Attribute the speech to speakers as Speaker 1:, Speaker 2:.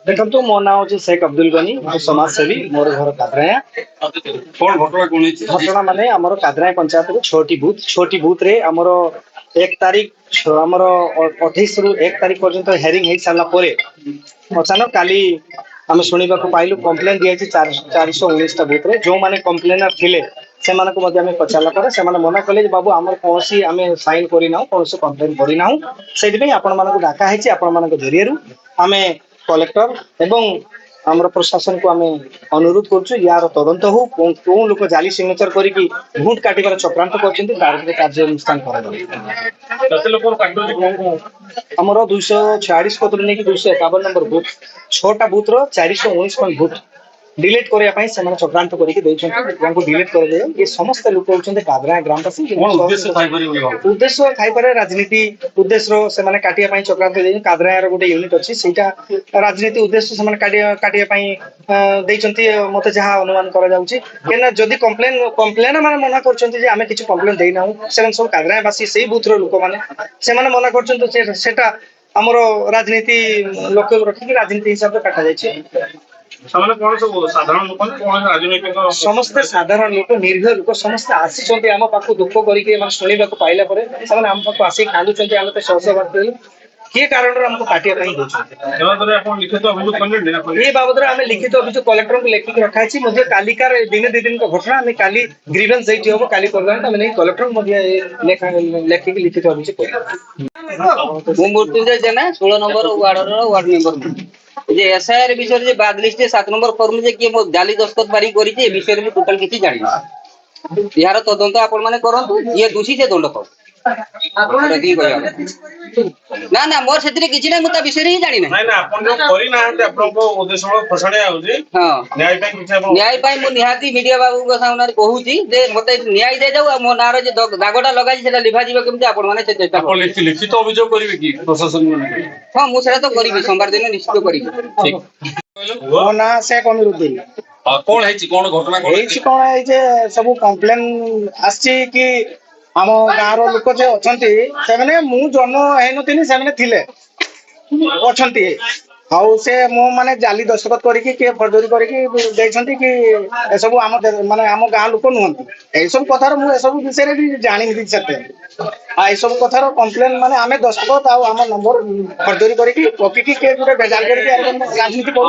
Speaker 1: देखो मो ना हूँ शेख अब्दुल गनी समाजसेवी मोर घर कादराया
Speaker 2: कौन घटना कौन
Speaker 1: घटना माने आमर कादराया पंचायत रो छोटी बूथ रे आमर 1 तारीख आमर 28 रु 1 तारीख पर्यंत हेयरिंग हो सारा पर अचानक काली आम शुणा पाइलु कम्प्लेन दिखाई 419 टा बूथ रे जो माने कम्प्लेनर थिले से पचारा पर से मना कले बाबू आम कौन आम साइन करना कौन कम्प्लेन करना से आपण मानक डाका है आपण मान जरिए आम कलेक्टर एवं आमर प्रशासन को आम अनुरोध करुँ यार तदंत हो कौन लोक जाली सिग्नेचर करके भोट काटिबार चक्रांत कार्यानुष्ठान आमर 246 पत्र नहीं 251 नंबर बूथ 6टा बूथ रो 419 बूथ डिलीट करने चक्रांत करके डिलीट कर ये समस्त लोक होते कादरा ग्रामवासी उद्देश्य थाईपर राजनीति उद्देश्य से काटिया चक्रांत कादरा गोटे यूनिट अच्छी से राजनीति उद्देश्य से काटिया मत जहाँ अनुमान करी कम्प्लेन मैंने मना करें किसी कम्प्लेन देना से सब कादरावासी से बूथ लोक मैंने मना कर आमर राजनीति लक्ष्य रखिक राजनीति हिसाब से काटा जाए समस्ते साधारण लोक निर्भय लोक समस्ते आसी आम पाख दुख करके शुणा पाइला आम पाख आसिक कांदुंट आम तो सहस बात किए कारण आमको काटिया ये बाबद आम लिखित अभियोग कलेक्टर को लेखिक रखा कालिकार दिन 2 दिन घटना आम काली ग्रीवेंस हम काली कलेक्टर लेखिक लिखित अभियोग
Speaker 3: मृत्युंजय जेना 16 नंबर वार्ड मेंबर जे एसआईआर विषय जे बाद लिस्ट 7 नंबर फॉर्म जे कि मो जाली दस्तखत मारी करी जे विषय में टोटल किछि जानि यार तदंत आपण माने करंतु ये दोषी से दंड पाउ ना ना मोर सेतरे किछि नै मुता विषय ही जानि नै
Speaker 2: ना आपण जो करि ना आपण को उद्देश्य फसाडे आउजी
Speaker 3: हां
Speaker 2: न्याय पाई किछि आपण
Speaker 3: न्याय पाई मो निहाती मीडिया बाबू को सामने कहूची जे मते न्याय दे जाऊ मो नार जे दागोटा लगाई सेटा लिभा जीव केमते आपण माने से चेष्टा
Speaker 2: आपण लिखित अभियोग करिवे की प्रशासन
Speaker 3: हां मु सेटा तो करिवे सोमवार दिन निश्चित करिवे
Speaker 2: ठीक
Speaker 1: मो ना शेख अमीरुद्दीन
Speaker 2: कौन है कौन घटना
Speaker 1: कौन है सब कम्प्लेन आसी कि आम गाँव लोक जो अच्छा से मु जन्म होती से से मो माने जाली दस्तखत करके किए फर्जरी करके कि सब आम माने आम गाँव लोक नुहति यही सब कथार मुझे सब विषय भी जानी सत्य सब कथार कम्प्लेन माने आम दस्तखत आम नंबर फर्जरी करके कॉपी किए गोटे भेजाल करके राजनीति कर